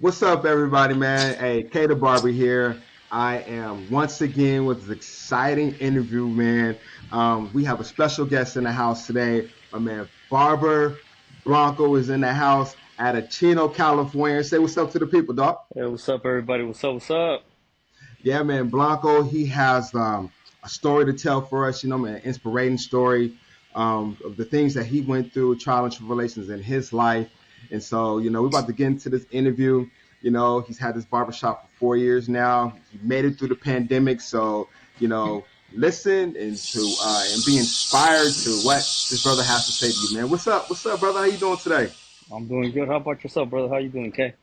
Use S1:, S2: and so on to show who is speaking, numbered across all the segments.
S1: What's up, everybody, man? Hey, kthebarber here. I am once again with this exciting interview, man. We have a special guest in the house today. My man Barber Blanco is in the house out of Chino, California. Say what's up to the people, dog.
S2: Hey, what's up, everybody? What's up? What's up?
S1: Yeah, man, Blanco. He has a story to tell for us. You know, man, inspirating story of the things that he went through, trial and tribulations in his life. And so, we're about to get into this interview. He's had this barbershop for 4 years now. He made it through the pandemic. So, listen and be inspired to what this brother has to say to you, man. What's up? What's up, brother? How you doing today?
S2: I'm doing good. How about yourself, brother? How you doing, Kay?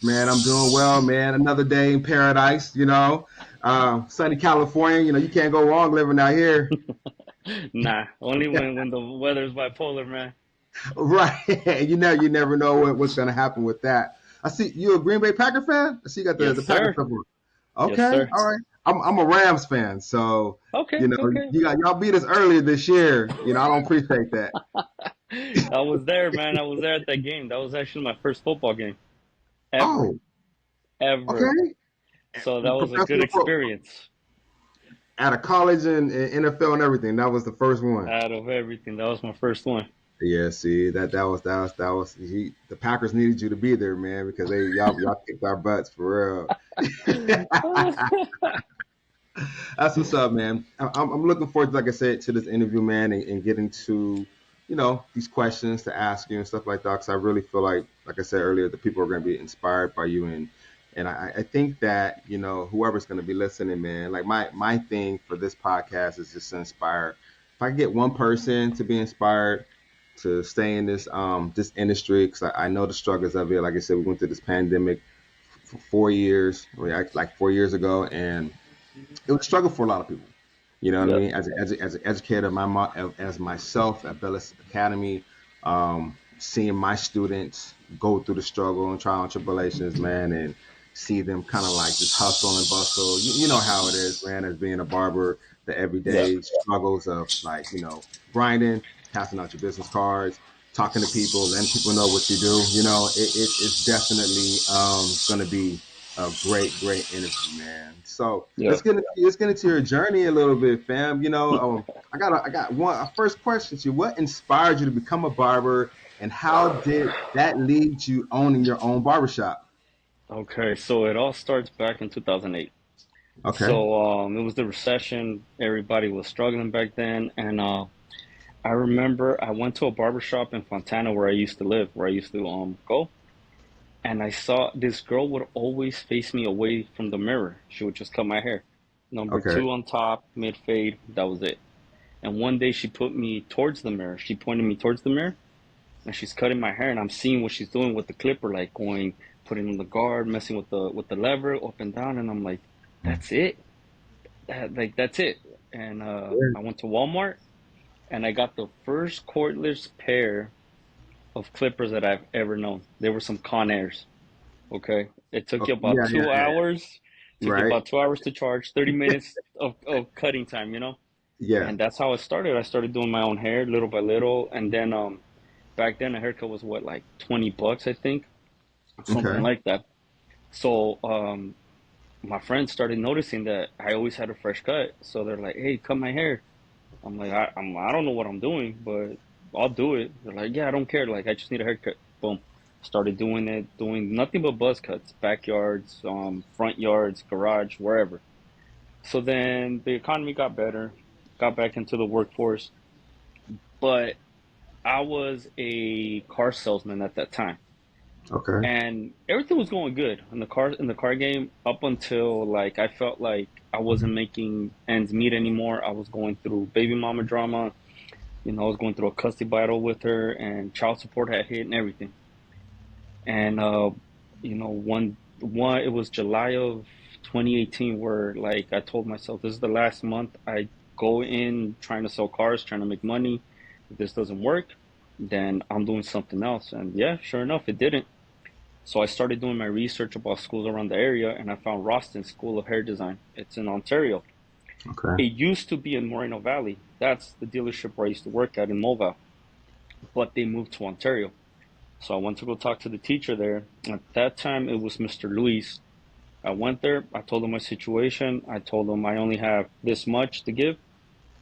S1: Man, I'm doing well, man. Another day in paradise, sunny California. You can't go wrong living out here.
S2: Nah, only when the weather's bipolar, man.
S1: Right. You never know what's going to happen with that. I see you a Green Bay Packer fan. I see you got the
S2: Yes,
S1: the Packer
S2: sir.
S1: stuff on.
S2: Yes,
S1: Okay,
S2: sir.
S1: all right. I'm a Rams fan, so
S2: Okay, okay.
S1: y'all beat us earlier this year. I don't appreciate that.
S2: I was there, man. I was there at that game. That was actually my first football game ever,
S1: Oh,
S2: ever.
S1: okay.
S2: So that was a good
S1: Professional football
S2: experience.
S1: out of college and NFL and everything. That was the first one.
S2: Out of everything, that was my first one.
S1: Yeah, see the Packers needed you to be there, man, because y'all kicked our butts for real. That's what's up, man. I'm looking forward, like I said, to this interview, man, and getting to, these questions to ask you and stuff like that. Because I really feel like I said earlier, the people are going to be inspired by you, and I think that whoever's going to be listening, man, like my thing for this podcast is just to inspire. If I can get one person to be inspired to stay in this industry, because I know the struggles of it. Like I said, we went through this pandemic for 4 years, like 4 years ago, and it was a struggle for a lot of people. You know what I
S2: Yep.
S1: mean? As an educator, as myself at Bellis Academy, seeing my students go through the struggle and trial and tribulations, man, and see them kind of like just hustle and bustle. You know how it is, man, as being a barber, the
S2: Yep.
S1: everyday struggles of like, grinding, passing out your business cards, talking to people, letting people know what you do. It's definitely going to be a great interview, man. So let's
S2: Yep.
S1: get into your journey a little bit, fam. I got one a first question to you. What inspired you to become a barber, and how did that lead you owning your own barbershop?
S2: Okay, so it all starts back in 2008.
S1: Okay,
S2: So it was the recession. Everybody was struggling back then, and I remember I went to a barber shop in Fontana where I used to live, where I used to go, and I saw this girl would always face me away from the mirror. She would just cut my hair. Number
S1: okay,
S2: two on top, mid fade, that was it. And one day she put me towards the mirror. She pointed me towards the mirror, and she's cutting my hair, and I'm seeing what she's doing with the clipper, like going, putting on the guard, messing with the lever up and down, and I'm like, that's it. That's it. And I went to Walmart and I got the first cordless pair of clippers that I've ever known. They were some Conairs. Okay, it took you about
S1: yeah, yeah,
S2: two
S1: yeah,
S2: hours. Took you
S1: right,
S2: about 2 hours to charge, 30 minutes of cutting time.
S1: yeah,
S2: And that's how it started. I started doing my own hair little by little, and then back then a haircut was what, like $20, I think, something
S1: okay,
S2: like that. So my friends started noticing that I always had a fresh cut, so they're like, "Hey, cut my hair." I'm like, I don't know what I'm doing, but I'll do it. They're like, yeah, I don't care. Like, I just need a haircut. Boom. Started doing it, doing nothing but buzz cuts, backyards, front yards, garage, wherever. So then the economy got better, got back into the workforce, but I was a car salesman at that time.
S1: okay,
S2: And everything was going good in the car game up until like I felt like I wasn't making ends meet anymore. I was going through baby mama drama. I was going through a custody battle with her, and child support had hit and everything. And one it was July of 2018 where like I told myself this is the last month I go in trying to sell cars, trying to make money. If this doesn't work, then I'm doing something else. And yeah, sure enough, it didn't. So I started doing my research about schools around the area, and I found Roston School of Hair Design. It's in Ontario.
S1: okay,
S2: It used to be in Moreno Valley. That's the dealership where I used to work at in Mobile, but they moved to Ontario. So I went to go talk to the teacher there. At that time, it was Mr. Luis. I went there. I told him my situation. I told him I only have this much to give.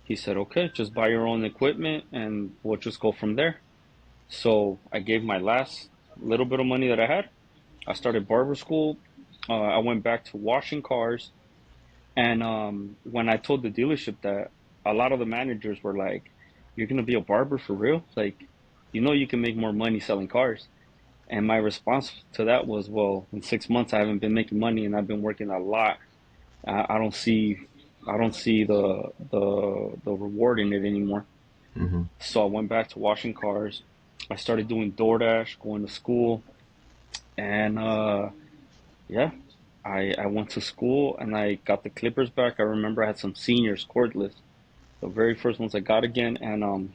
S2: He said, okay, just buy your own equipment and we'll just go from there. So I gave my last little bit of money that I had. I started barber school. I went back to washing cars. And when I told the dealership that, a lot of the managers were like, "You're gonna be a barber for real? Like, you know, you can make more money selling cars." And my response to that was, "Well, in 6 months, I haven't been making money, and I've been working a lot. I don't see, I don't see the reward in it anymore."
S1: Hmm.
S2: So I went back to washing cars. I started doing DoorDash, going to school, and yeah, I went to school and I got the clippers back. I remember I had some seniors cordless, the very first ones I got again, and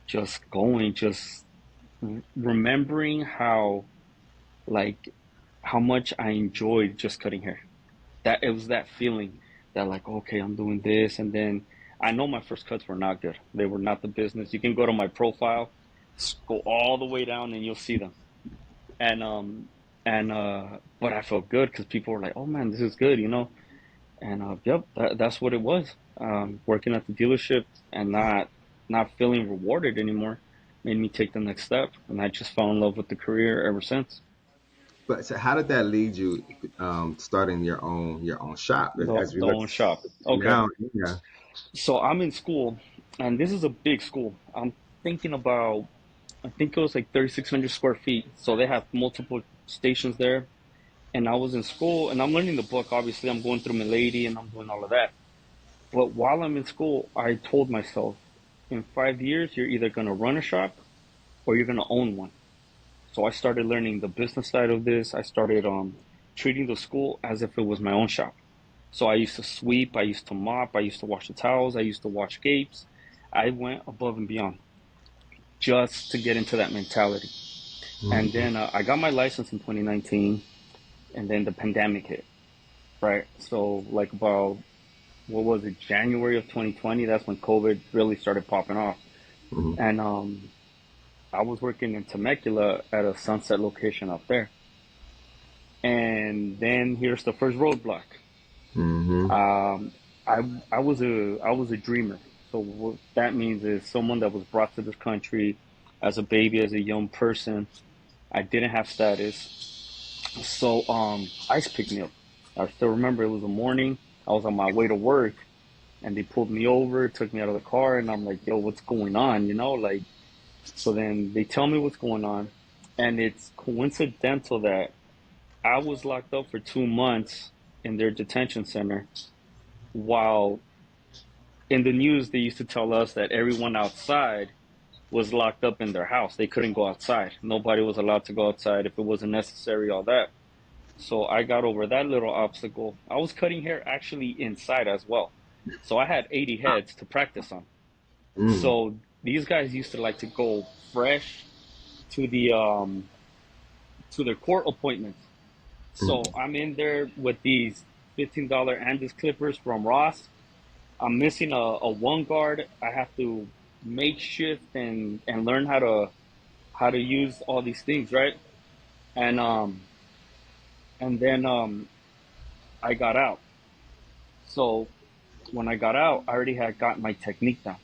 S2: just going, just remembering how like how much I enjoyed just cutting hair. That it was that feeling that like, okay, I'm doing this, and then I know my first cuts were not good. They were not the business. You can go to my profile, go all the way down, and you'll see them. And but I felt good because people were like, "Oh man, this is good," you know. And yep, that's what it was. Working at the dealership and not feeling rewarded anymore made me take the next step, and I just fell in love with the career ever since.
S1: But so how did that lead you starting your own shop as we
S2: The
S1: look
S2: own shop. Okay,
S1: now? Yeah.
S2: so I'm in school, and this is a big school. I'm thinking about, I think it was like 3,600 square feet. So they have multiple stations there. And I was in school, and I'm learning the book. Obviously, I'm going through Milady, and I'm doing all of that. But while I'm in school, I told myself, in 5 years, you're either going to run a shop or you're going to own one. So I started learning the business side of this. I started treating the school as if it was my own shop. So I used to sweep, I used to mop, I used to wash the towels, I used to wash gates. I went above and beyond just to get into that mentality. And
S1: Hmm.
S2: then I got my license in 2019, and then the pandemic hit, right? So, like, about, what was it, January of 2020, that's when COVID really started popping off.
S1: Hmm.
S2: And I was working in Temecula at a sunset location up there. And then here's the first roadblock.
S1: Hmm.
S2: Um, I was a dreamer. So what that means is someone that was brought to this country as a baby, as a young person. I didn't have status, so ICE picked me up. I still remember it was a morning. I was on my way to work, and they pulled me over, took me out of the car, and I'm like, "Yo, what's going on?" You know, like. So then they tell me what's going on, and it's coincidental that I was locked up for 2 months in their detention center, while in the news they used to tell us that everyone outside was locked up in their house. They couldn't go outside. Nobody was allowed to go outside if it wasn't necessary, all that. So I got over that little obstacle. I was cutting hair actually inside as well. So I had 80 heads to practice on.
S1: Mm.
S2: So these guys used to like to go fresh to their court appointments. So
S1: Mm.
S2: I'm in there with these $15 Andes clippers from Ross. I'm missing a one guard. I have to make shift and learn how to use all these things, right? And then I got out. So when I got out, I already had got my technique down.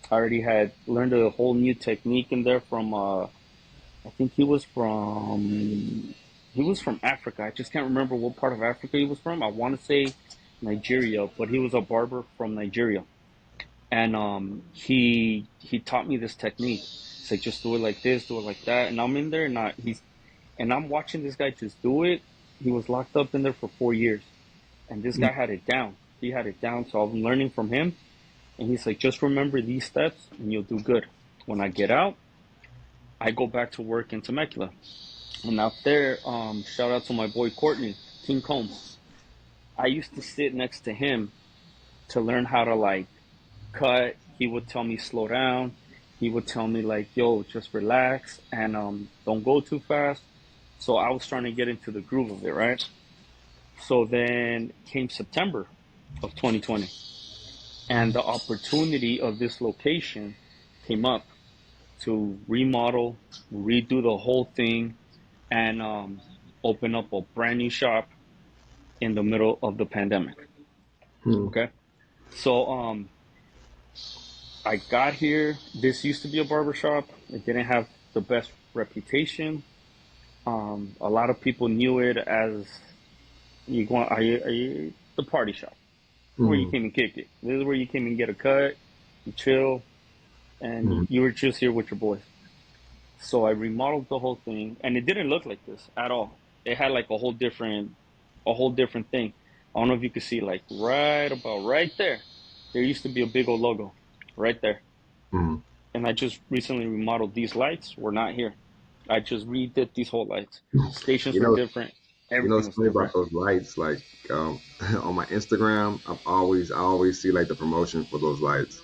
S2: I already had learned a whole new technique in there from I think he was from Africa. I just can't remember what part of Africa he was from. I want to say Nigeria, but he was a barber from Nigeria, and he taught me this technique. He's like, just do it like this, do it like that, and I'm in there, and I'm watching this guy just do it. He was locked up in there for 4 years, and this
S1: Mm.
S2: guy had it down. He had it down, so I'm learning from him. And he's like, just remember these steps, and you'll do good. When I get out, I go back to work in Temecula. And out there, shout out to my boy Courtney, King Combs. I used to sit next to him to learn how to like cut. He would tell me slow down. He would tell me like, yo, just relax and don't go too fast. So I was trying to get into the groove of it, right? So then came September of 2020, and the opportunity of this location came up. to remodel, redo the whole thing, and open up a brand new shop in the middle of the pandemic.
S1: Hmm.
S2: Okay, so I got here. This used to be a barbershop. It didn't have the best reputation. A lot of people knew it as the party shop. Where you
S1: Hmm.
S2: came and kick it. This is where you came and get a cut, you chill, and
S1: Hmm.
S2: you were just here with your boys. So I remodeled the whole thing, and it didn't look like this at all. It had like a whole different thing. I don't know if you could see, like right about right there. There used to be a big old logo, right there.
S1: Hmm.
S2: And I just recently remodeled these lights. Were not here. I just redid these whole lights. Stations
S1: You
S2: were
S1: know,
S2: different.
S1: what's
S2: Everything was
S1: funny about
S2: different.
S1: those lights? Like, on my Instagram, I always see like the promotion for those lights.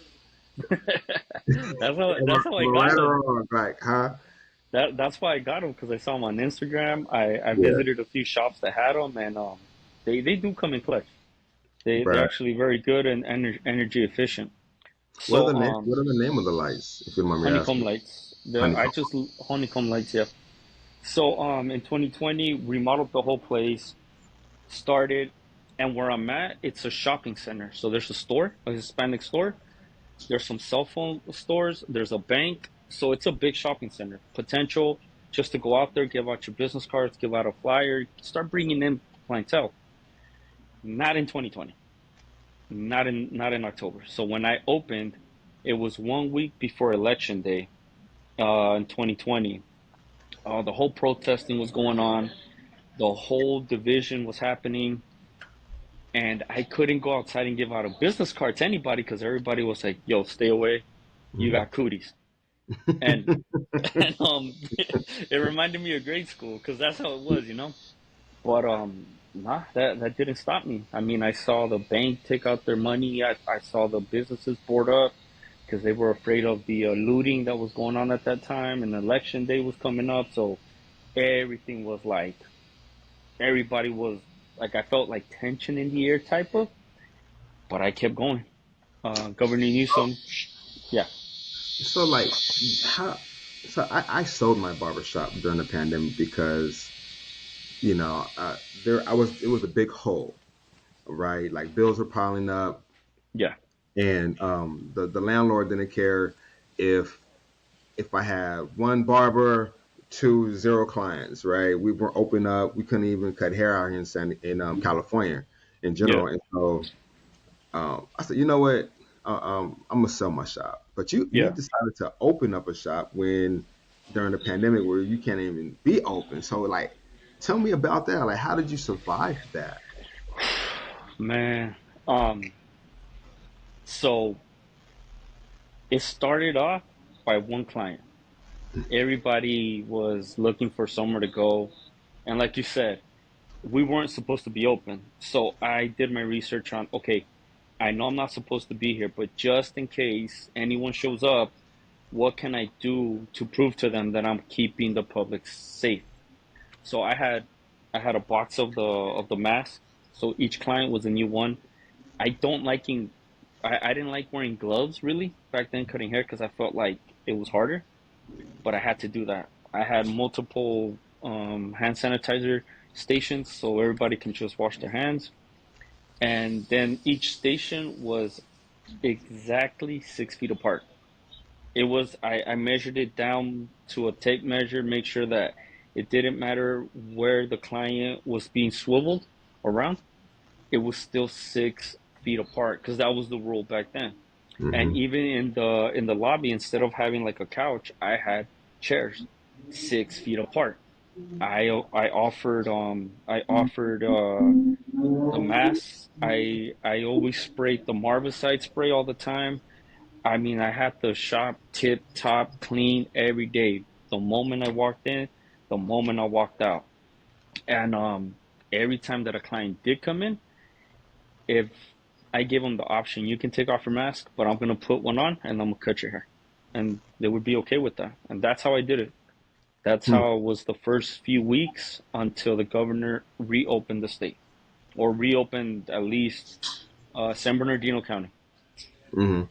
S2: That's how
S1: Am
S2: I
S1: I
S2: got
S1: right or
S2: them.
S1: wrong? Like, huh?
S2: That's why I got them because I saw them on Instagram. I
S1: Yeah,
S2: visited a few shops that had them, and they do come in clutch. They're
S1: right.
S2: actually very good and energy efficient.
S1: What are
S2: So
S1: the name? What are the name of the lights? If you don't mind me
S2: honeycomb
S1: asking.
S2: lights. I
S1: Honeycomb.
S2: just honeycomb lights. Yeah. So in 2020, remodeled the whole place. Started, and where I'm at, it's a shopping center. So there's a store, a Hispanic store. There's some cell phone stores. There's a bank. So it's a big shopping center. Potential just to go out there, give out your business cards, give out a flyer, start bringing in clientele. Not in 2020. Not in October. So when I opened, it was 1 week before election day in 2020. The whole protesting was going on. The whole division was happening, and I couldn't go outside and give out a business card to anybody because everybody was like, "Yo, stay away. You
S1: Mhm.
S2: got cooties." And and it reminded me of grade school because that's how it was. But nah, that didn't stop me. I mean, I saw the bank take out their money. I saw the businesses board up because they were afraid of the looting that was going on at that time, and election day was coming up. So everything was like everybody was like I felt like tension in the air type of. But I kept going. Governor Newsom, yeah,
S1: So like, how? So I sold my barbershop during the pandemic because you know there I was it was a big hole, right? Like bills were piling up,
S2: yeah,
S1: and the landlord didn't care if I had one barber, two zero clients, right? We were open up. We couldn't even cut hair out here in California in
S2: yeah,
S1: general. And so I said, you know what? I'm gonna sell my shop. But you
S2: yeah.
S1: decided to open up a shop when during the pandemic where you can't even be open. So like, tell me about that. Like, how did you survive that?
S2: Man, um, so it started off by one client. Everybody was looking for somewhere to go, and like you said, we weren't supposed to be open. So I did my research on, okay, I know I'm not supposed to be here, but just in case anyone shows up, what can I do to prove to them that I'm keeping the public safe? So I had a box of the masks. So each client was a new one. I don't liking I didn't like wearing gloves really back then cutting hair because I felt like it was harder, but I had to do that. I had multiple hand sanitizer stations so everybody can just wash their hands. And then each station was exactly 6 feet apart. I measured it down to a tape measure, make sure that it didn't matter where the client was being swiveled around, it was still 6 feet apart because that was the rule back then. And
S1: Hmm.
S2: even in the lobby, instead of having like a couch, I had chairs 6 feet apart. I offered the masks. I always sprayed the Marvicide spray all the time. I mean, I had the shop tip top clean every day. The moment I walked in, the moment I walked out. And every time that a client did come in, if I gave them the option, you can take off your mask, but I'm gonna put one on and I'm gonna cut your hair, and they would be okay with that. And that's how I did it. That's
S1: Hmm.
S2: how it was the first few weeks until the governor reopened the state, or reopened at least San Bernardino County.
S1: Hmm.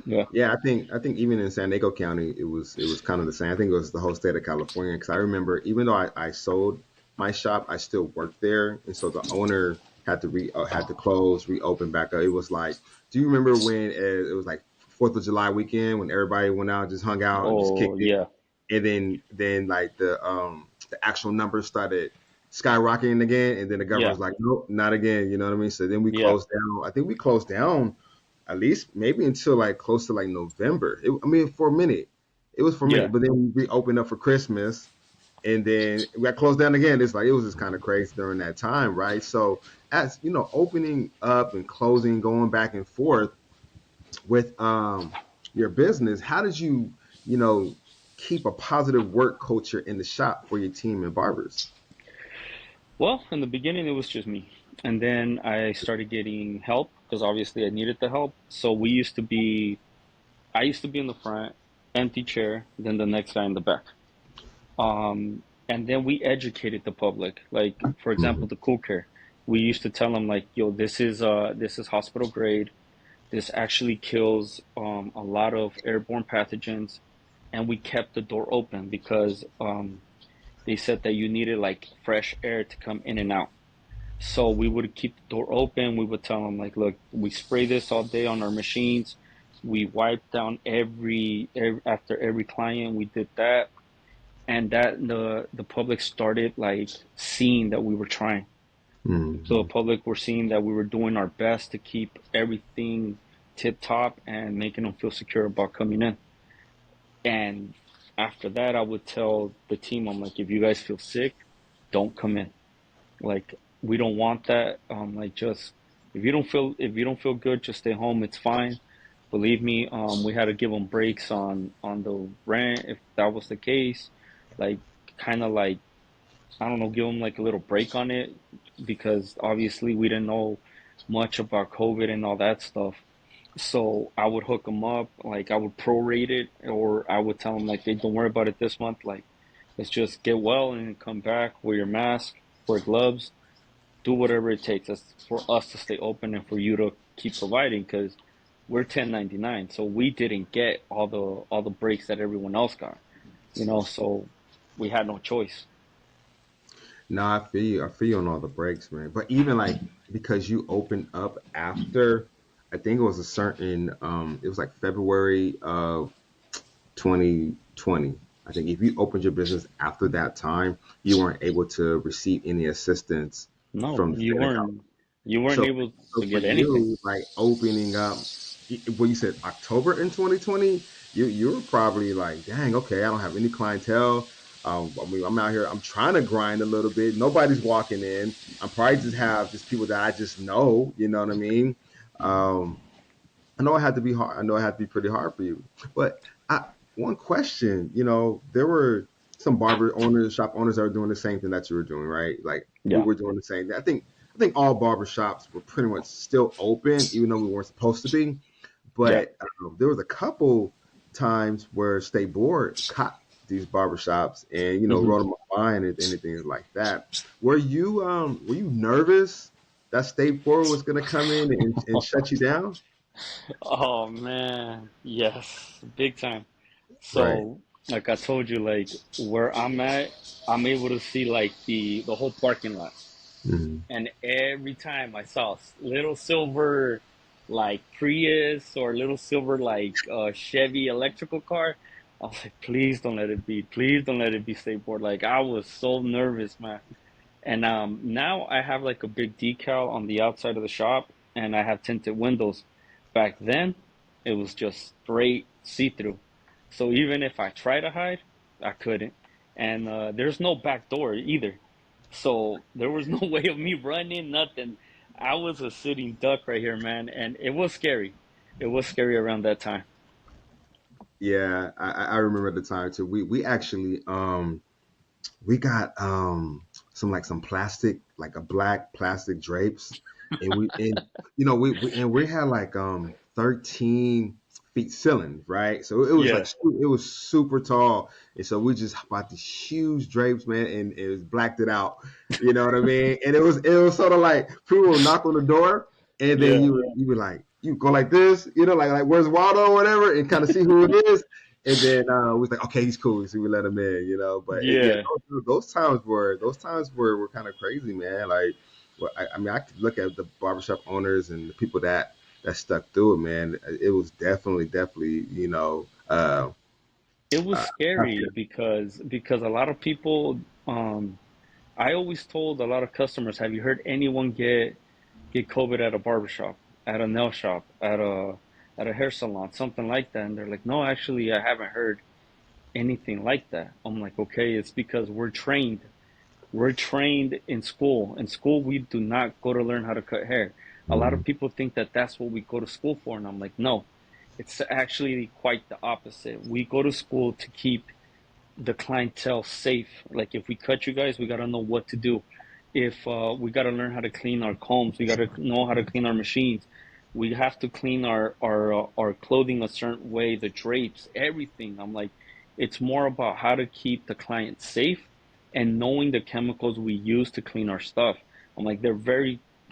S2: Yeah.
S1: I think even in San Diego County, it was kind of the same. I think it was the whole state of California because I remember even though I sold my shop, I still worked there, and so the owner had to close, reopen back up. It was like, do you remember when it was like Fourth of July weekend when everybody went out, just hung out, and just
S2: Oh,
S1: kicked it,
S2: yeah.
S1: and then like the actual numbers started skyrocketing again, and then the governor
S2: Yeah.
S1: was like, nope, not again. You know what I mean? So then we
S2: Yeah.
S1: closed down. I think we closed down at least maybe until like close to like November. I mean, for a minute, it was for a
S2: Yeah.
S1: minute, but then we reopened up for Christmas, and then we got closed down again. It's like it was just kind of crazy during that time, right? So as you know, opening up and closing, going back and forth with your business, how did you know keep a positive work culture in the shop for your team and barbers?
S2: Well, in the beginning, it was just me. And then I started getting help because obviously I needed the help. So I used to be in the front, empty chair, then the next guy in the back. And then we educated the public. Like, for
S1: Mm-hmm.
S2: example, the cool care. We used to tell them like, yo, this is hospital grade. This actually kills a lot of airborne pathogens. And we kept the door open because they said that you needed like fresh air to come in and out. So we would keep the door open. We would tell them like, look, we spray this all day on our machines. We wipe down every after every client. We did that, and that the public started like seeing that we were trying. So the
S1: Mm-hmm.
S2: public were seeing that we were doing our best to keep everything tip top and making them feel secure about coming in. And after that, I would tell the team, I'm like, if you guys feel sick, don't come in. Like we don't want that. Like just if you don't feel good, just stay home. It's fine. Believe me. We had to give them breaks on the rent if that was the case. Like kind of like I don't know, give them like a little break on it because obviously we didn't know much about COVID and all that stuff. So I would hook them up, like I would prorate it, or I would tell them like, "Hey, don't worry about it this month. Like, let's just get well and come back. Wear your mask, wear gloves, do whatever it takes us for us to stay open and for you to keep providing because we're 1099, so we didn't get all the breaks that everyone else got, you know. So we had no choice.
S1: No, I feel you. I feel you on all the breaks, man. But even like because you opened up after, I think it was a certain, it was like February of 2020. I think if you opened your business after that time, you weren't able to receive any assistance
S2: No,
S1: from the state of California.
S2: you weren't
S1: So,
S2: able
S1: so
S2: to
S1: for
S2: get anything.
S1: you, like opening up, when you said October in 2020, you were probably like, dang, okay, I don't have any clientele. I mean, I'm out here, I'm trying to grind a little bit. Nobody's walking in. I'm probably just have just people that I just know. You know what I mean? Um, I know it had to be hard. I know it had to be pretty hard for you. But one question, there were some barber owners, shop owners that were doing the same thing that you were doing, right? Like we
S2: Yeah,
S1: were doing the same thing. I think all barber shops were pretty much still open, even though we weren't supposed to be.
S2: yeah.
S1: But there was a couple times where State Board caught these barbershops and
S2: Hmm.
S1: wrote them a fine and anything like that. Were you nervous that State Board was going to come in and shut you down?
S2: Oh man, yes, big time.
S1: Right.
S2: So, like I told you, like where I'm at, I'm able to see like the whole parking lot.
S1: Mhm.
S2: And every time I saw little silver like Prius or little silver like Chevy electrical car, I was like, please don't let it be. Please don't let it be skateboard. Like I was so nervous, man. And now I have like a big decal on the outside of the shop, and I have tinted windows. Back then, it was just straight see through. So even if I try to hide, I couldn't. And there's no back door either. So there was no way of me running, nothing. I was a sitting duck right here, man, and it was scary. It was scary around that time.
S1: Yeah, I remember the time too. We actually we got some plastic, like a black plastic drapes, and we had like 13 feet ceiling, right? So it was like
S2: Yeah,
S1: it was super tall, and so we just bought these huge drapes, man, and it was blacked it out. You know what I mean? And it was sort of like people would knock on the door, and then
S2: yeah,
S1: you would like. you go like this, like where's Waldo or whatever, and kind of see who it is. And then we was like, okay, he's cool, so we let him in. But yeah,
S2: Yeah.
S1: those times were kind of crazy, man. Like, well, I mean, I could look at the barbershop owners and the people that stuck through it, man. It was definitely,
S2: It was
S1: tough.
S2: scary because a lot of people, I always told a lot of customers, have you heard anyone get COVID at a barbershop, at a nail shop, at a hair salon, something like that? And they're like, no, actually, I haven't heard anything like that. I'm like, okay, it's because we're trained. We're trained in school. In school, we do not go to learn how to cut hair. A lot of
S1: Mhm.
S2: people think that that's what we go to school for, and I'm like, no, it's actually quite the opposite. We go to school to keep the clientele safe. Like if we cut you guys, we gotta know what to do. If we gotta learn how to clean our combs, we gotta know how to clean our machines. We have to clean our clothing a certain way, the drapes, everything. I'm like, it's more about how to keep the client safe and knowing the chemicals we use to clean our stuff. I'm like,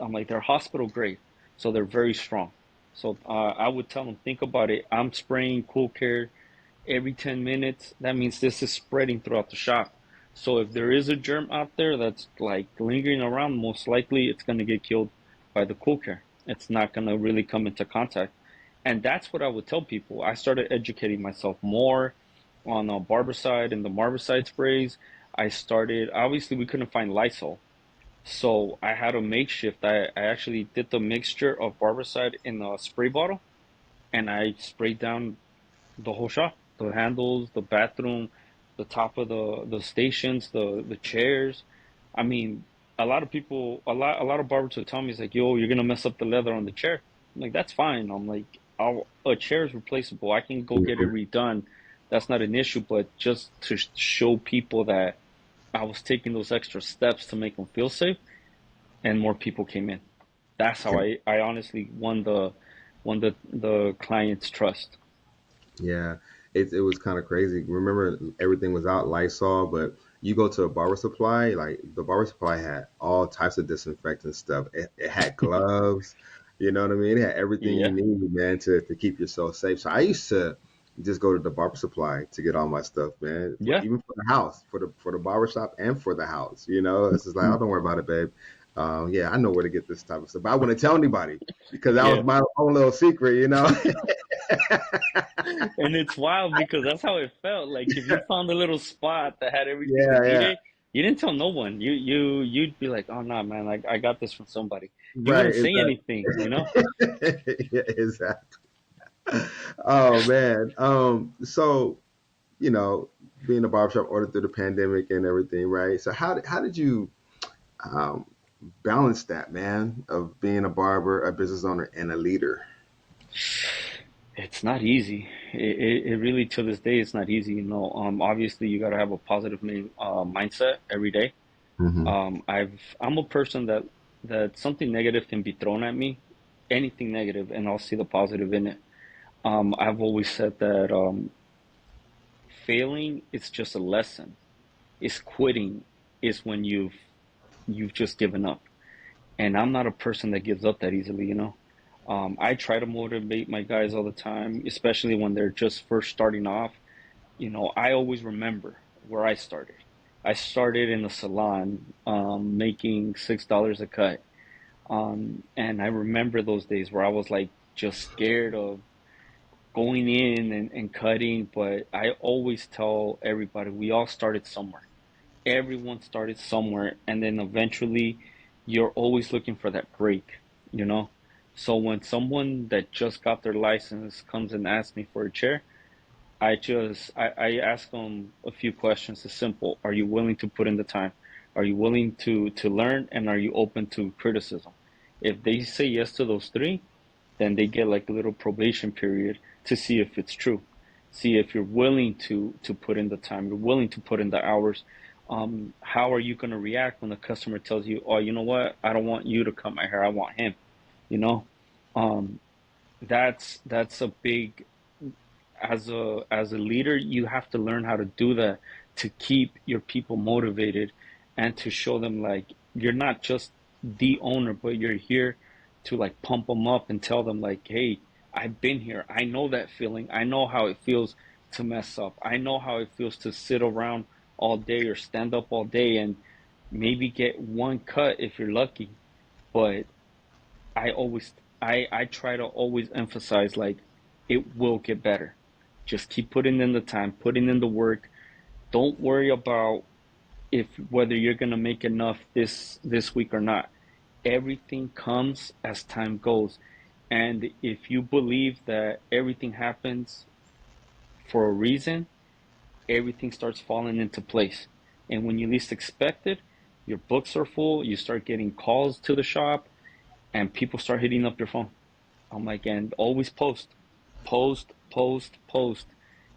S2: I'm like, they're hospital grade, so they're very strong. So I would tell them, think about it. I'm spraying Cool Care every 10 minutes. That means this is spreading throughout the shop. So if there is a germ out there that's like lingering around, most likely it's going to get killed by the cool care. It's not going to really come into contact. And that's what I would tell people. I started educating myself more on the barbicide and the barbicide sprays. I started, obviously, we couldn't find Lysol. So I had a makeshift. I actually did the mixture of barbicide in a spray bottle and I sprayed down the whole shop, the handles, the bathroom, the top of the stations, the chairs. I mean, a lot of barbers would tell me, it's like, yo, you're gonna mess up the leather on the chair. I'm like, that's fine. I'm like, a chair is replaceable. I can go get it redone. That's not an issue. But just to show people that I was taking those extra steps to make them feel safe, and more people came in. That's how I honestly won the client's trust.
S1: Yeah, it was kind of crazy. Remember, everything was out Lysol, but you go to a barber supply, like the barber supply had all types of disinfectant stuff. It had gloves, you know what I mean? It had everything you
S2: Yeah.
S1: need, man, to keep yourself safe. So I used to just go to the barber supply to get all my stuff, man,
S2: Yeah.
S1: even for the house, for the barber shop and for the house. It's just like, oh, don't worry about it, babe. Yeah, I know where to get this type of stuff, but I wouldn't tell anybody because that was
S2: Yeah.
S1: my own little secret.
S2: And it's wild because that's how it felt. Like if you found a little spot that had everything you
S1: Yeah, yeah.
S2: needed, you didn't tell no one. You'd be like, oh no, man, like I got this from somebody. You
S1: Right,
S2: wouldn't say
S1: exactly.
S2: anything.
S1: Yeah, exactly. Oh man. So, you know, being a barbershop order through the pandemic and everything, right? So how did you um balance that, man, of being a barber, a business owner, and a leader?
S2: It's not easy. It really to this day it's not easy. Obviously you got to have a positive mindset every day.
S1: Hmm.
S2: I'm a person that something negative can be thrown at me, anything negative, and I'll see the positive in it. I've always said that failing is just a lesson. Is quitting is when you've just given up. And I'm not a person that gives up that easily. I try to motivate my guys all the time, especially when they're just first starting off. I always remember where I started. I started in a salon, making $6 a cut. And I remember those days where I was like just scared of going in and cutting, but I always tell everybody we all started somewhere. Everyone started somewhere, and then eventually you're always looking for that break, you know? So when someone that just got their license comes and asks me for a chair, I ask them a few questions. It's simple. Are you willing to put in the time? Are you willing to learn? And are you open to criticism? If they say yes to those three, then they get like a little probation period to see if it's true. See if you're willing to put in the time, you're willing to put in the hours. How are you going to react when the customer tells you, "Oh, you know what? I don't want you to cut my hair. I want him." You know, um, that's a big as a leader, you have to learn how to do that to keep your people motivated and to show them like you're not just the owner, but you're here to like pump them up and tell them like, hey, I've been here. I know that feeling. I know how it feels to mess up. I know how it feels to sit around all day or stand up all day and maybe get one cut if you're lucky. But I always I try to always emphasize like it will get better. Just keep putting in the time, putting in the work. Don't worry about if whether you're gonna make enough this week or not. Everything comes as time goes. And if you believe that everything happens for a reason, everything starts falling into place. And when you least expect it, your books are full, you start getting calls to the shop, and people start hitting up your phone. I'm like, and always post, post, post, post.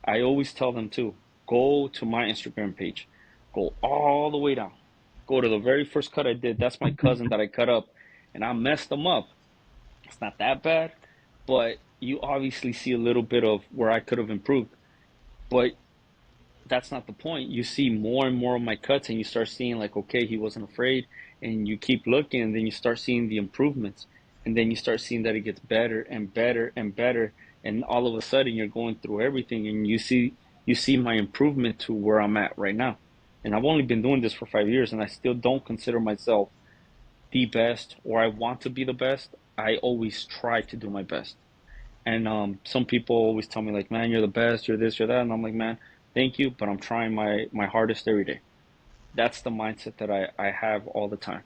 S2: I always tell them too, go to my Instagram page, go all the way down, go to the very first cut I did. That's my cousin that I cut up, and I messed them up. It's not that bad, but you obviously see a little bit of where I could have improved. But that's not the point. You see more and more of my cuts, and you start seeing like, okay, he wasn't afraid, and you keep looking, and then you start seeing the improvements, and then you start seeing that it gets better and better and better, and all of a sudden you're going through everything, and you see my improvement to where I'm at right now. And I've only been doing this for 5 years, and I still don't consider myself the best, or I want to be the best. I always try to do my best. And some people always tell me like, "Man, you're the best. You're this. You're that." And I'm like, "Man, thank you, but I'm trying my hardest every day." That's the mindset that I have all the time.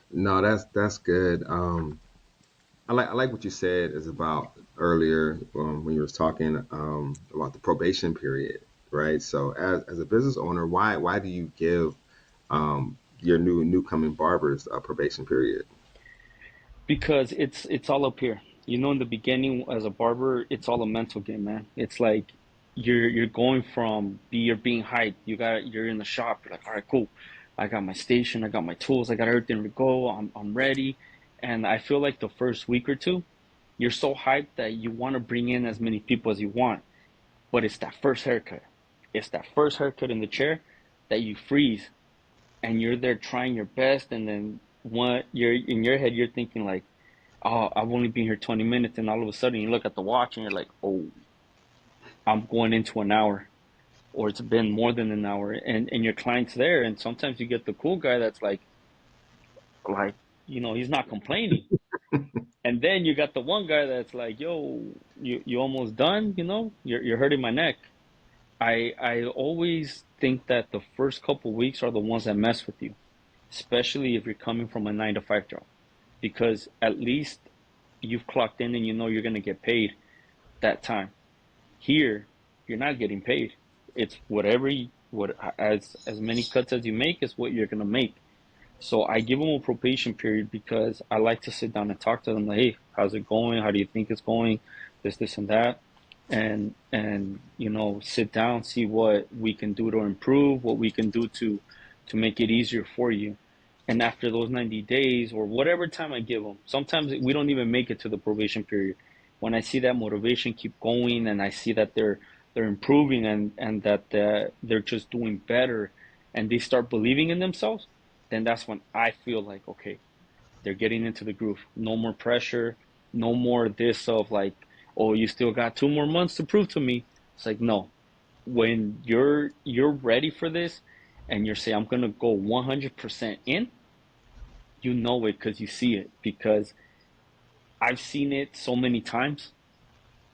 S1: No, that's good. I like what you said is about earlier when you was talking about the probation period, right? So as a business owner, why do you give your newcoming barbers a probation period?
S2: Because it's all up here. In the beginning as a barber, it's all a mental game, man. It's like you're going from you're being hyped. You're in the shop. You're like, all right, cool. I got my station. I got my tools. I got everything to go. I'm ready. And I feel like the first week or two, you're so hyped that you want to bring in as many people as you want. But it's that first haircut. It's that first haircut in the chair that you freeze, and you're there trying your best, and then what you're in your head, you're thinking like, oh, I've only been here 20 minutes, and all of a sudden you look at the watch and you're like, oh, I'm going into an hour, or it's been more than an hour, and your client's there, and sometimes you get the cool guy that's like, he's not complaining, and then you got the one guy that's like, yo, you almost done, you're hurting my neck. I always think that the first couple weeks are the ones that mess with you, especially if you're coming from a 9 to 5 job, because at least you've clocked in and you know you're going to get paid that time. Here, you're not getting paid. It's whatever what as many cuts as you make is what you're going to make. So I give them a probation period because I like to sit down and talk to them like, hey, how's it going? How do you think it's going? This, and that. And sit down, see what we can do to improve, what we can do to make it easier for you. And after those 90 days or whatever time I give them, sometimes we don't even make it to the probation period. When I see that motivation keep going, and I see that they're improving, and that they're just doing better, and they start believing in themselves, then that's when I feel like, okay, they're getting into the groove. No more pressure, no more this of like, oh, you still got 2 more months to prove to me. It's like, no. When you're ready for this, and you're saying I'm gonna go 100% in, you know it because you see it. Because I've seen it so many times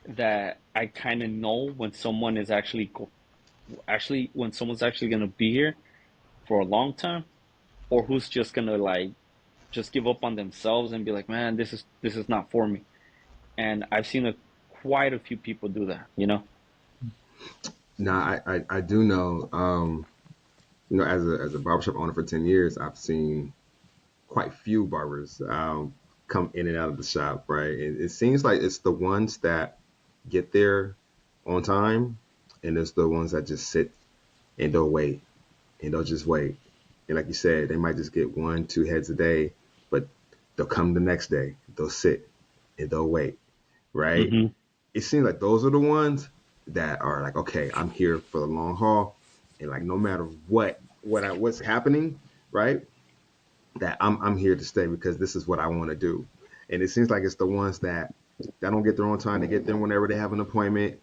S2: that I kind of know when someone is actually when someone's actually gonna be here for a long time, or who's just gonna like just give up on themselves and be like, man, this is not for me. And I've seen quite a few people do that.
S1: Now, I do know, as a barbershop owner for 10 years, I've seen quite few barbers come in and out of the shop, right? It seems like it's the ones that get there on time, and it's the ones that just sit and they'll wait and they'll just wait. And like you said, they might just get one, two heads a day, but they'll come the next day, they'll sit and they'll wait, right?
S2: Hmm.
S1: It seems like those are the ones that are like, okay, I'm here for the long haul, and like no matter what's happening, right? that I'm here to stay because this is what I want to do. And it seems like it's the ones that don't get their own time. They get there whenever they have an appointment,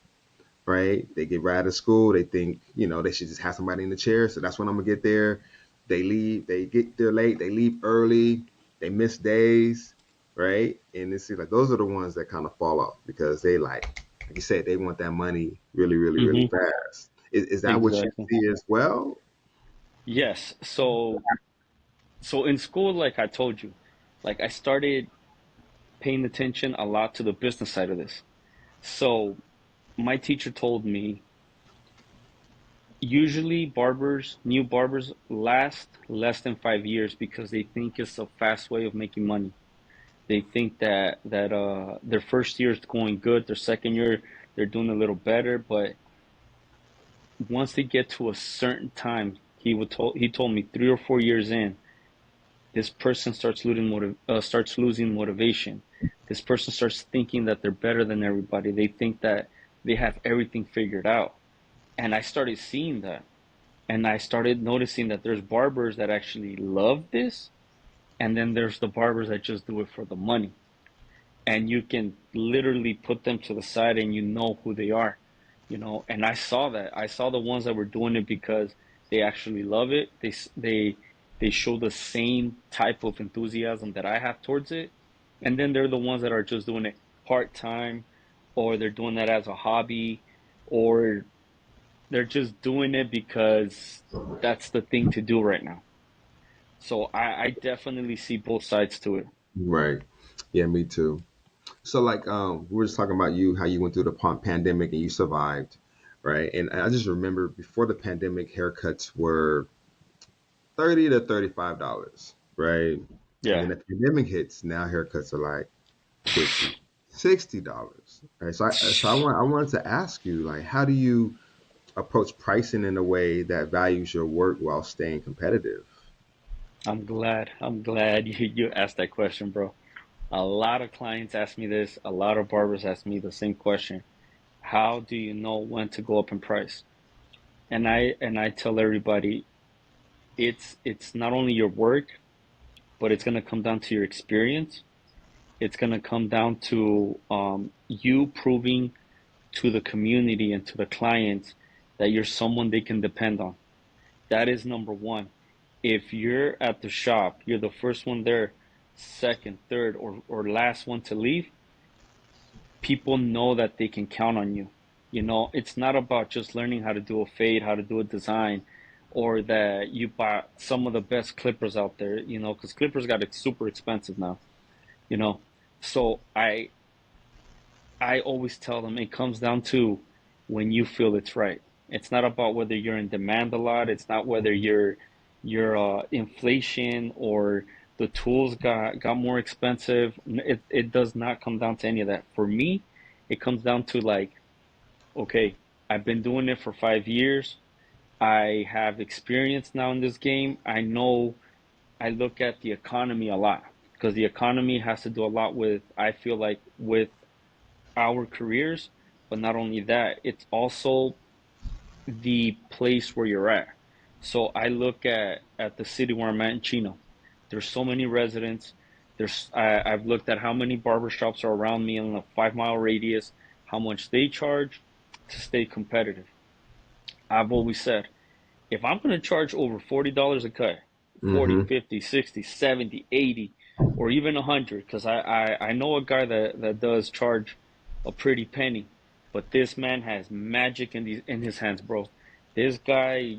S1: right? They get right out of school. They think, they should just have somebody in the chair. So that's when I'm gonna get there. They leave. They get there late. They leave early. They miss days, right? And it seems like those are the ones that kind of fall off because they like you said, they want that money really, really, really
S2: Hmm.
S1: fast. Is that what you
S2: Exactly.
S1: see as well?
S2: Yes. So in school, like I told you, like I started paying attention a lot to the business side of this. So my teacher told me usually new barbers last less than 5 years because they think it's a fast way of making money. They think that their first year is going good, their second year they're doing a little better, but once they get to a certain time, he told me 3 or 4 years in, this person starts losing motivation. This person starts thinking that they're better than everybody. They think that they have everything figured out. And I started seeing that. And I started noticing that there's barbers that actually love this, and then there's the barbers that just do it for the money. And you can literally put them to the side and you know who they are, and I saw that. I saw the ones that were doing it because they actually love it. They show the same type of enthusiasm that I have towards it. And then they're the ones that are just doing it part-time, or they're doing that as a hobby, or they're just doing it because that's the thing to do right now. So I definitely see both sides to it.
S1: Right. Yeah, me too. So like we were just talking about you, how you went through the pandemic and you survived, right? And I just remember before the pandemic, haircuts were $30 to $35, right? And
S2: Yeah.
S1: then the pandemic hits, now haircuts are like 50, $60, right? So I wanted to ask you, like, how do you approach pricing in a way that values your work while staying competitive?
S2: I'm glad you asked that question, bro. A lot of clients ask me this. A lot of barbers ask me the same question. How do you know when to go up in price? And I tell everybody it's not only your work, but it's gonna come down to your experience. It's gonna come down to you proving to the community and to the clients that you're someone they can depend on. That is number one. If you're at the shop, you're the first one there, second, third, or last one to leave, people know that they can count on you. It's not about just learning how to do a fade, how to do a design, or that you bought some of the best clippers out there, because clippers got super expensive now, you know. So I always tell them it comes down to when you feel it's right. It's not about whether you're in demand a lot. It's not whether your inflation or the tools got more expensive. It does not come down to any of that. For me, it comes down to like, okay, I've been doing it for 5 years. I have experience now in this game. I know I look at the economy a lot because the economy has to do a lot with, I feel like, with our careers, but not only that, it's also the place where you're at. So I look at the city where I'm at in Chino. There's so many residents. I've looked at how many barbershops are around me in a 5 mile radius, how much they charge to stay competitive. I've always said, if I'm going to charge over $40 a cut, 40,
S1: Mm-hmm.
S2: 50, 60, 70, 80, or even 100, because I know a guy that does charge a pretty penny, but this man has magic in his hands, bro. This guy,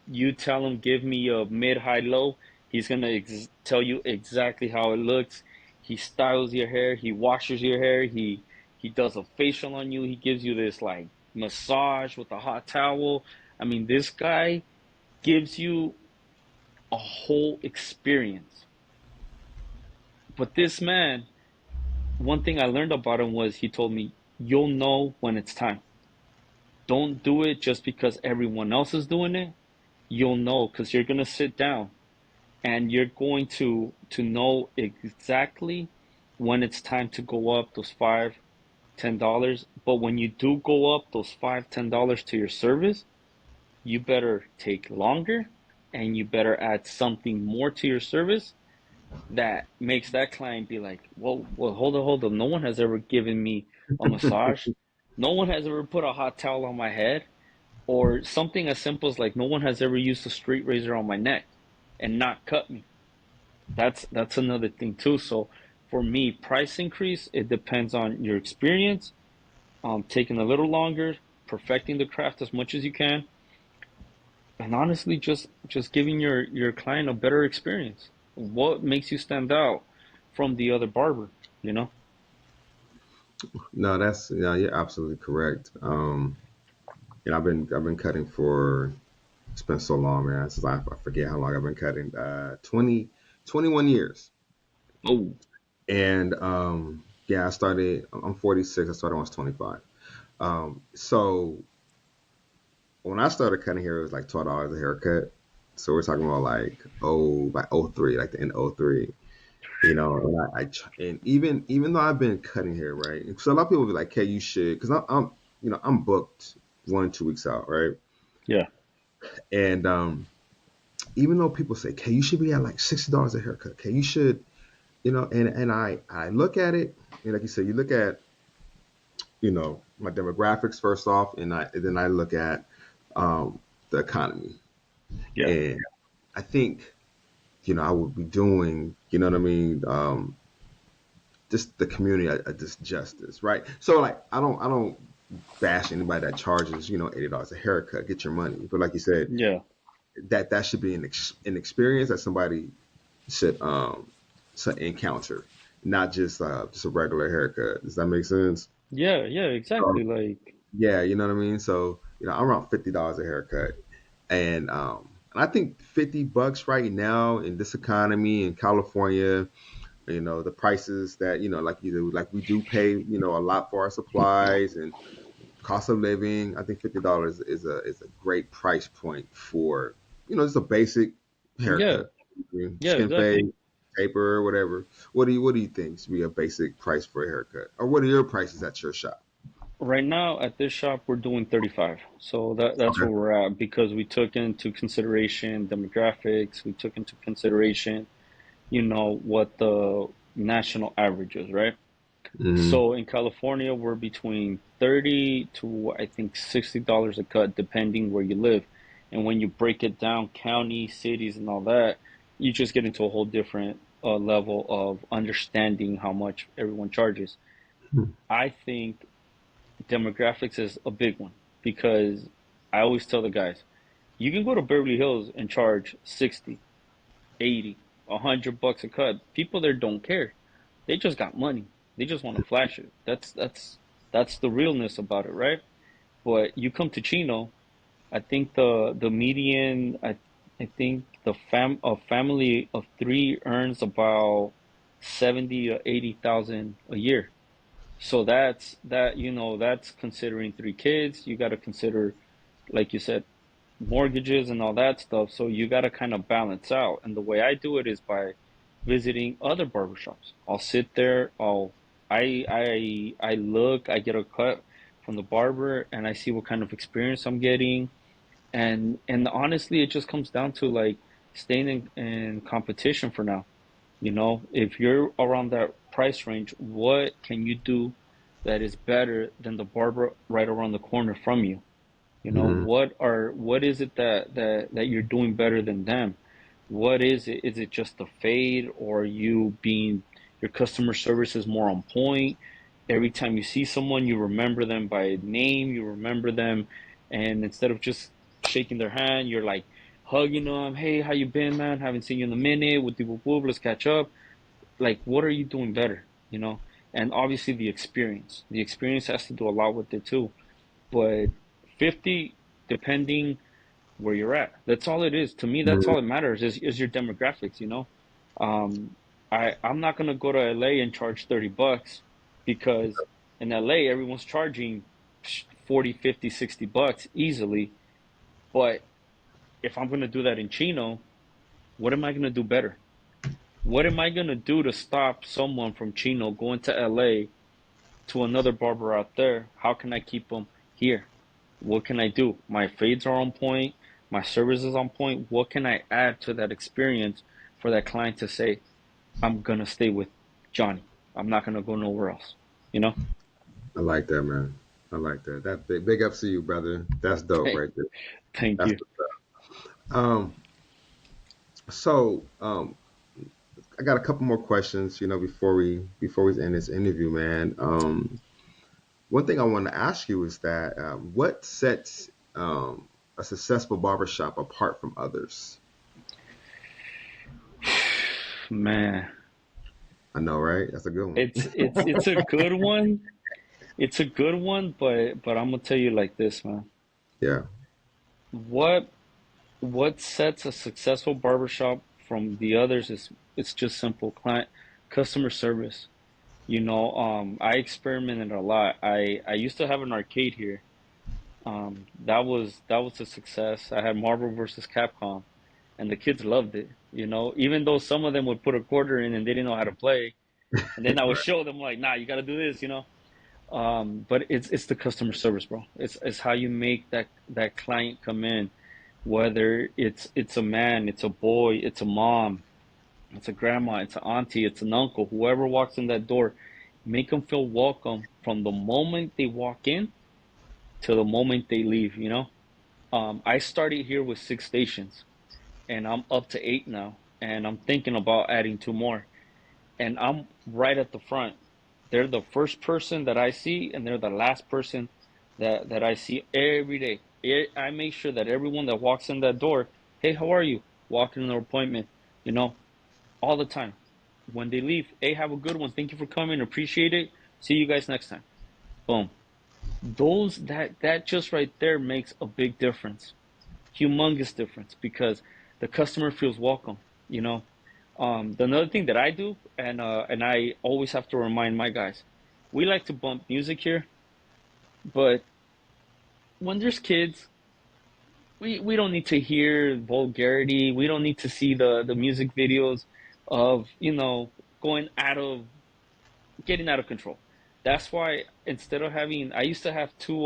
S2: you tell him, give me a mid, high, low, he's going to tell you exactly how it looks. He styles your hair, he washes your hair, he does a facial on you, he gives you this like massage with a hot towel. I mean, this guy gives you a whole experience. But this man, one thing I learned about him was he told me, you'll know when it's time. Don't do it just because everyone else is doing it. You'll know because you're going to sit down and you're going to know exactly when it's time to go up those $5, $10. But when you do go up those $5, $10 to your service, you better take longer and you better add something more to your service that makes that client be like, whoa, well, hold on. No one has ever given me a massage. No one has ever put a hot towel on my head, or something as simple as like, no one has ever used a straight razor on my neck and not cut me. That's another thing too. So for me, price increase, it depends on your experience, taking a little longer, perfecting the craft as much as you can, and honestly, just giving your client a better experience. What makes you stand out from the other barber? You know?
S1: No, that's yeah, you're absolutely correct. And I've been cutting for it's been so long, man. Since I forget how long I've been cutting. 21 years.
S2: Oh,
S1: And yeah, I started. I'm 46. I started when I was 25. So when I started cutting hair, it was like $12 a haircut. So we're talking about like '03, like the end of '03. And even though I've been cutting hair, right? So a lot of people be like, "Hey, you should," because I'm booked 1 2 weeks out, right?
S2: yeah,
S1: And even though people say, "Hey, you should be at like $60 a haircut," okay, you should, and I look at it, and like you said, you look at my demographics first off, and then I look at the economy,
S2: yeah,
S1: and I think I would be doing, you know what I mean, just the community just justice, right? So like I don't bash anybody that charges $80 a haircut, get your money, but like you said,
S2: yeah,
S1: that should be an experience that somebody should encounter, not just a regular haircut. Does that make sense?
S2: yeah, yeah.
S1: So,
S2: Exactly. Like,
S1: yeah, you know what I mean. So I'm around $50 a haircut, and I think $50 right now in this economy in California, the prices that like we do pay a lot for our supplies and cost of living. I think $50 is a great price point for just a basic
S2: yeah,
S1: haircut.
S2: yeah,
S1: Skin
S2: exactly.
S1: fade, taper, whatever. What do you think should be a basic price for a haircut, or what are your prices at your shop?
S2: Right now at this shop, we're doing 35. So that's
S1: Okay.
S2: where we're at because we took into consideration demographics. We took into consideration, what the national average is, right?
S1: Hmm.
S2: So in California, we're between 30 to I think $60 a cut, depending where you live. And when you break it down, county, cities, and all that, you just get into a whole different level of understanding how much everyone charges. I think demographics is a big one because I always tell the guys, you can go to Beverly Hills and charge 60, 80, $100 a cut. People there don't care. They just got money. They just want to flash it. That's the realness about it, right? But you come to Chino, I think the median I think a family of three earns about 70 to 80,000 a year. So that's considering three kids. You got to consider, like you said, mortgages and all that stuff. So you got to kind of balance out. And the way I do it is by visiting other barbershops. I'll sit there. I look. I get a cut from the barber, and I see what kind of experience I'm getting. And honestly, it just comes down to like staying in competition for now. If you're around that price range, what can you do that is better than the barber right around the corner from you?
S1: Hmm.
S2: What is it that you're doing better than them? What is it? Is it just the fade, or you being your customer service is more on point? Every time you see someone, you remember them by name, you remember them, and instead of just shaking their hand, you're like hugging them. Hey, how you been, man? Haven't seen you in a minute. Whoop, whoop, whoop, let's catch up. Like, what are you doing better? And obviously the experience has to do a lot with it too. But 50, depending where you're at, that's all it is to me. That's all it matters is your demographics. I'm not gonna go to LA and charge $30 because in LA everyone's charging 40, 50, $60 easily. But if I'm gonna do that in Chino, what am I gonna do better? What am I gonna do to stop someone from Chino going to LA to another barber out there? How can I keep them here? What can I do? My fades are on point. My service is on point. What can I add to that experience for that client to say, I'm gonna stay with Johnny. I'm not gonna go nowhere else. You know?
S1: I like that, man. I like that. That big ups to you, brother. That's dope
S2: Hey,
S1: right there.
S2: thank
S1: That's
S2: you.
S1: um. So I got a couple more questions. Before we end this interview, man. One thing I want to ask you is that what sets a successful barbershop apart from others?
S2: Man,
S1: I know, right? That's a good one.
S2: it's a good one. It's a good one, but I'm gonna tell you like this, man.
S1: Yeah.
S2: What what sets a successful barbershop from the others is it's just simple client customer service. I experimented a lot. I used to have an arcade here. That was a success. I had Marvel versus Capcom, and the kids loved it. Even though some of them would put a quarter in and they didn't know how to play, and then I would
S1: Right.
S2: show them like, nah, you got to do this. But it's the customer service, bro. It's how you make that client come in, whether it's a man, it's a boy, it's a mom, it's a grandma, it's an auntie, it's an uncle, whoever walks in that door, make them feel welcome from the moment they walk in to the moment they leave. I started here with 6 stations, and I'm up to 8 now, and I'm thinking about adding 2 more, and I'm right at the front. They're the first person that I see, and they're the last person that I see every day. I make sure that everyone that walks in that door, hey, how are you? Walking in their appointment, you know, all the time. When they leave, hey, have a good one. Thank you for coming. Appreciate it. See you guys next time. Boom. That just right there makes a big difference, humongous difference, because the customer feels welcome. You know, another thing that I do, and I always have to remind my guys, we like to bump music here, but when there's kids, we don't need to hear vulgarity. We don't need to see the music videos of going out of getting out of control. That's why instead of having, I used to have two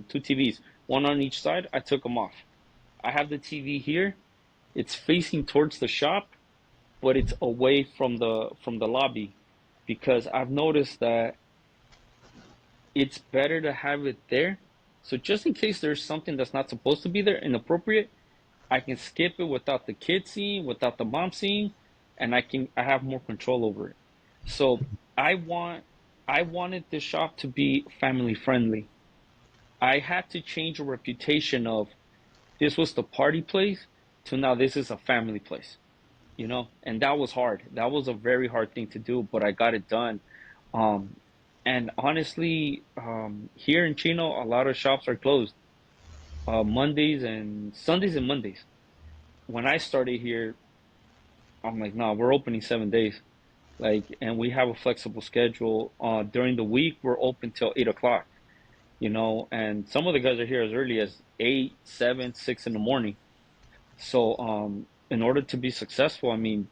S2: TVs, one on each side. I took them off. I have the TV here. It's facing towards the shop, but it's away from the lobby, because I've noticed that it's better to have it there. So just in case there's something that's not supposed to be there, inappropriate, I can skip it without the kid seeing, without the mom seeing, and I have more control over it. So I want I wanted this shop to be family friendly. I had to change a reputation of this was the party place to now this is a family place. And that was hard. That was a very hard thing to do, but I got it done. Um, and honestly, here in Chino, a lot of shops are closed Mondays and Sundays and Mondays. When I started here, I'm like, no, we're opening 7 days. Like, and we have a flexible schedule. During the week, we're open till 8 o'clock. And some of the guys are here as early as 8, 7, 6 in the morning. So, in order to be successful, I mean,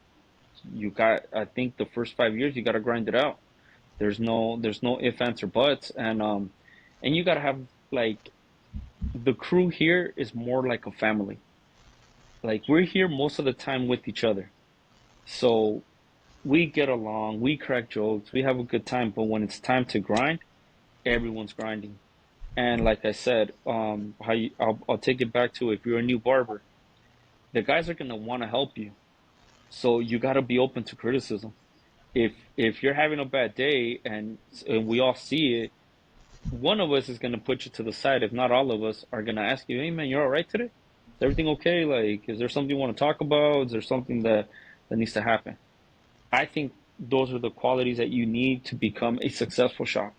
S2: I think the first 5 years you got to grind it out. There's no ifs, ands, or buts, and you got to have, like, the crew here is more like a family. Like, we're here most of the time with each other, so we get along, we crack jokes, we have a good time. But when it's time to grind, everyone's grinding. And like I said, I'll take it back to, if you're a new barber, the guys are gonna want to help you, so you got to be open to criticism. If you're having a bad day, and we all see it, one of us is gonna put you to the side. If not all of us are gonna ask you, "Hey man, you're all right today? Is everything okay? Like, is there something you want to talk about? Is there something that needs to happen?" I think those are the qualities that you need to become a successful shop.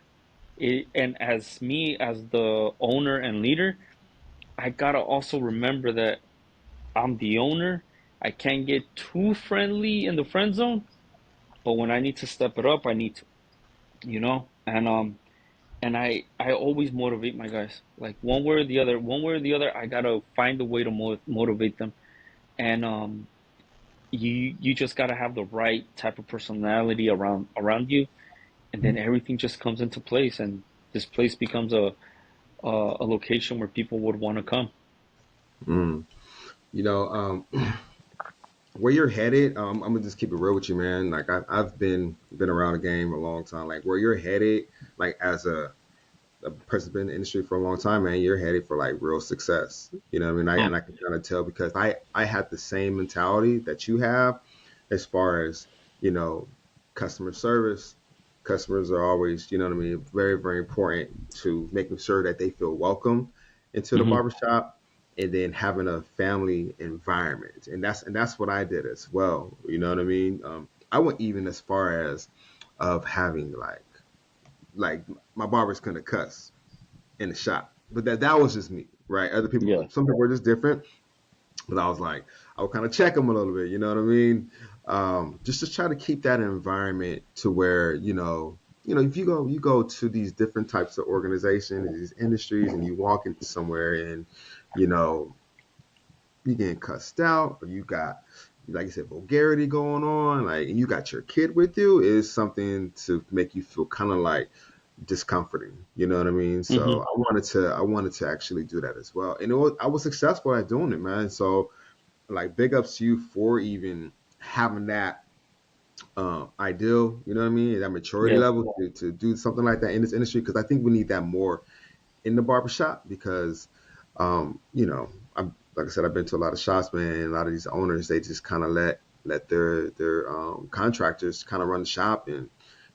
S2: And as me, as the owner and leader, I gotta also remember that I'm the owner. I can't get too friendly in the friend zone, but when I need to step it up, I need to, and I always motivate my guys, like one way or the other. One way or the other, I gotta find a way to motivate them. And you just gotta have the right type of personality around you, and then everything just comes into place, and this place becomes a location where people would want to come.
S1: Mm. You know, where you're headed, I'm gonna just keep it real with you, man. Like I've been around the game a long time. Like where you're headed, like as a person been in the industry for a long time, man, you're headed for like real success. You know what I mean?
S2: Mm,
S1: And I can kind of tell because I had the same mentality that you have as far as, you know, customer service. Customers are always, you know what I mean, very, very important to making sure that they feel welcome into the
S2: mhm,
S1: barbershop and then having a family environment. And that's what I did as well. You know what I mean? I went even as far as of having like my barber's gonna cuss in the shop. But that was just me, right? Other people,
S2: yeah.
S1: some people were just different. But I was like, I would kind of check them a little bit, you know what I mean? Just to try to keep that environment to where if you go to these different types of organizations, these industries, and you walk into somewhere and you know you getting cussed out, or you got like you said vulgarity going on, like and you got your kid with you, is something to make you feel kind of like discomforting. You know what I mean? So
S2: Mhm.
S1: I wanted to actually do that as well, and I was successful at doing it, man. So like big ups to you for even having that ideal. You know what I mean? That maturity
S2: Yeah.
S1: level to do something like that in this industry because I think we need that more in the barbershop because I'm like I said, I've been to a lot of shops, man, and a lot of these owners they just kind of let their contractors kind of run the shop and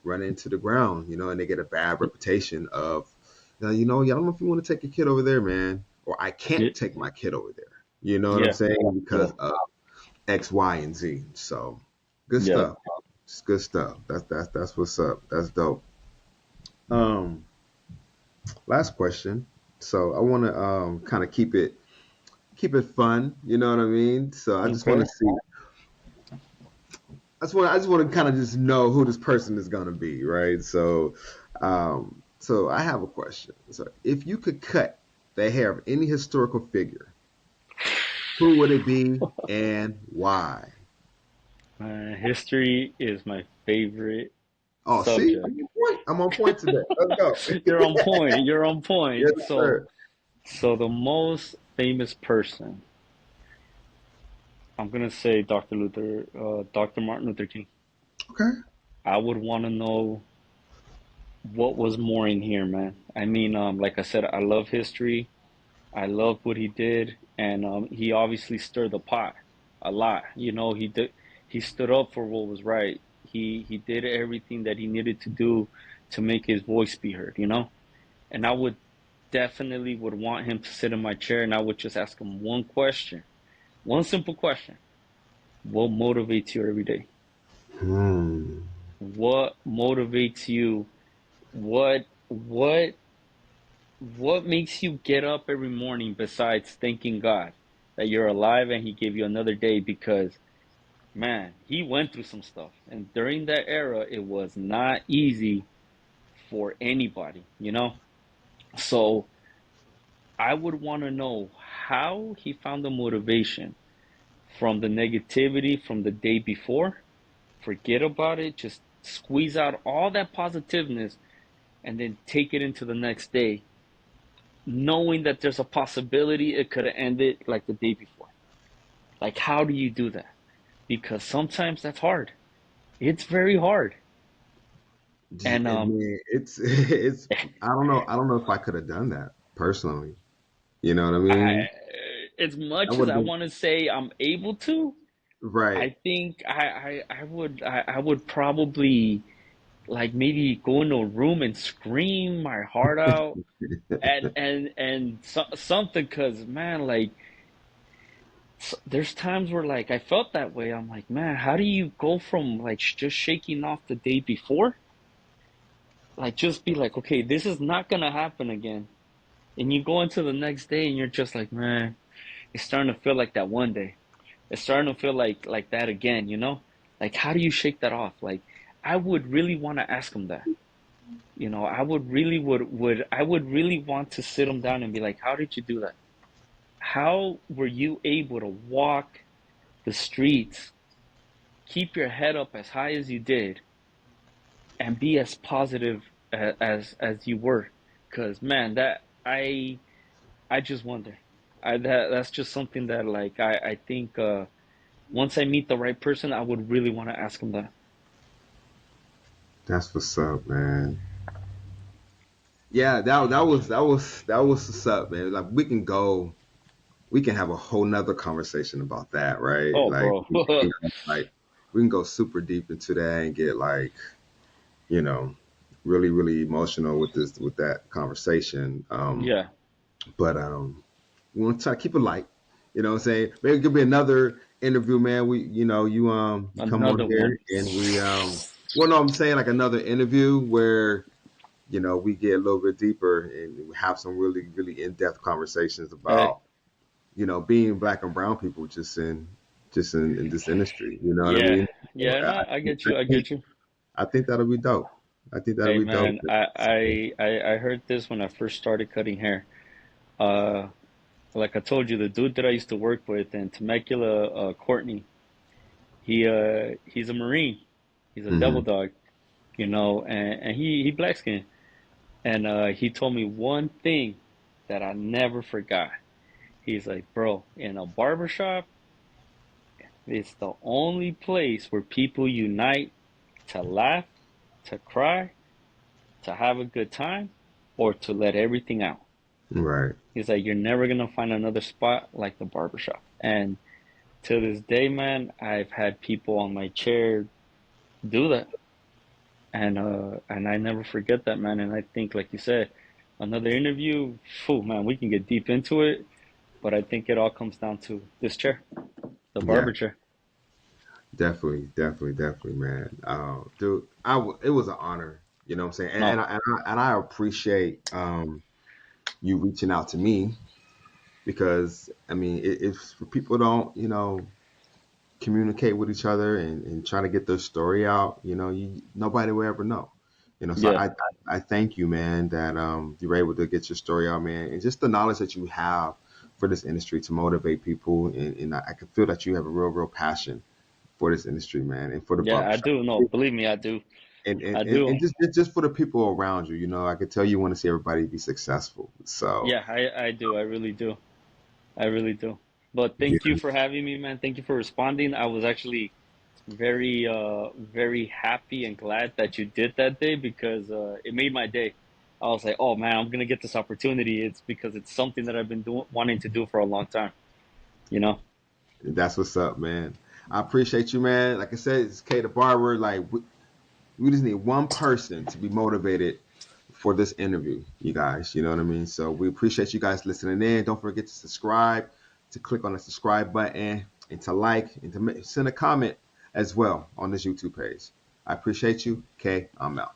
S1: run into the ground, and they get a bad reputation of I don't know if you want to take your kid over there, man, or I
S2: Yeah.
S1: can't take my kid over there. You know what I'm
S2: Yeah.
S1: saying?
S2: Yeah.
S1: Because of X, Y, and Z. So good
S2: Yeah.
S1: stuff. It's good stuff. That's what's up. That's dope. Um, Last question. So I want to kind of keep it fun. You know what I mean? So I just want
S2: Okay.
S1: to see. I just want to kind of just know who this person is gonna be, right? So I have a question. So if you could cut the hair of any historical figure, who would it be and why?
S2: History is my favorite
S1: Oh, see, I'm
S2: subject.
S1: on point. I'm on point today. Let's go.
S2: You're on point. You're on
S1: Yes,
S2: point. So,
S1: sir.
S2: so the most famous person, I'm gonna say Dr. Martin Luther King.
S1: Okay.
S2: I would want to know what was more in here, man. I mean, like I said, I love history. I love what he did, and he obviously stirred the pot a lot. He did. He stood up for what was right. He did everything that he needed to do to make his voice be heard. And I would definitely would want him to sit in my chair, and I would just ask him one question, one simple question: what motivates you every day?
S1: Hmm.
S2: What motivates you? What makes you get up every morning besides thanking God that you're alive and He gave you another day? Because, man, he went through some stuff. And during that era, it was not easy for anybody. So I would want to know how he found the motivation from the negativity from the day before. Forget about it. Just squeeze out all that positiveness and then take it into the next day, knowing that there's a possibility it could have ended like the day before. Like, how do you do that? Because sometimes that's hard. It's very hard. And
S1: I mean, it's. I don't know if I could have done that personally. You know what I
S2: I,
S1: mean?
S2: as
S1: That
S2: much as
S1: would have
S2: I
S1: been
S2: want to say I'm able to,
S1: right.
S2: I think I would probably like maybe go into a room and scream my heart out and something because man, like there's times where like I felt that way. I'm like, man, how do you go from like just shaking off the day before, like just be like, okay, this is not gonna happen again, and you go into the next day and you're just like, man, it's starting to feel like that one day. It's starting to feel like that again. Like how do you shake that off? Like I would really want to ask him that. I would really want to sit him down and be like, how did you do that? How were you able to walk the streets, keep your head up as high as you did, and be as positive as you were? Because man, that I just wonder. That's just something that like I think once I meet the right person, I would really want to ask him that.
S1: That's what's up, man. Yeah, that was what's up, man. Like we can have a whole nother conversation about that, right?
S2: Oh,
S1: Like
S2: bro.
S1: we can go super deep into that and get like, you know, really, really emotional with that conversation.
S2: Yeah,
S1: But we want to try to keep it light. You know what I'm saying? Maybe it could be another interview, man. You come on
S2: another one.
S1: here and well, no, I'm saying like another interview where we get a little bit deeper and we have some really, really in-depth conversations
S2: Hey,
S1: about, being black and brown people just in this industry. You know what I
S2: yeah,
S1: mean? So
S2: yeah. No, I get
S1: I
S2: you. I
S1: think
S2: get you.
S1: I think that'll be dope. I think that'll
S2: Hey,
S1: be dope.
S2: man, I heard this when I first started cutting hair. Uh, like I told you, the dude that I used to work with in Temecula, Courtney, he's a Marine. He's a devil
S1: Hmm.
S2: dog, and he black skin. And he told me one thing that I never forgot. He's like, bro, in a barbershop, it's the only place where people unite to laugh, to cry, to have a good time, or to let everything out.
S1: Right.
S2: He's like, you're never gonna find another spot like the barbershop. And to this day, man, I've had people on my chair do that. And I never forget that, man. And I think, like you said, another interview, phew, man, we can get deep into it, but I think it all comes down to this chair, the
S1: Yeah.
S2: barber chair.
S1: Definitely, definitely, definitely, man. Dude, it was an honor. You know what I'm saying? And, and,
S2: No,
S1: I, and, I, and I appreciate you reaching out to me because, I mean, if people don't, communicate with each other and try to get their story out, nobody will ever know. So
S2: yeah,
S1: I thank you, man, that you were able to get your story out, man, and just the knowledge that you have for this industry to motivate people, and I can feel that you have a real, real passion for this industry, man, and for the
S2: yeah, I
S1: barbershop,
S2: do. No, believe me, I do.
S1: and and,
S2: I
S1: and,
S2: do.
S1: and just for the people around you. I could tell you want to see everybody be successful. So
S2: Yeah, I do. I really do. I really do. But
S1: yeah,
S2: thank you for having me, man. Thank you for responding. I was actually very happy and glad that you did that day because it made my day. I was like, oh man, I'm gonna get this opportunity. It's because it's something that I've been doing, wanting to do for a long time. You know?
S1: that's what's up, man. I appreciate you, man. Like I said, it's K the Barber. Like we just need one person to be motivated for this interview, you guys. You know what I mean? So we appreciate you guys listening in. Don't forget to subscribe, to click on the subscribe button, and to like, and to send a comment as well on this YouTube page. I appreciate you. Okay, I'm out.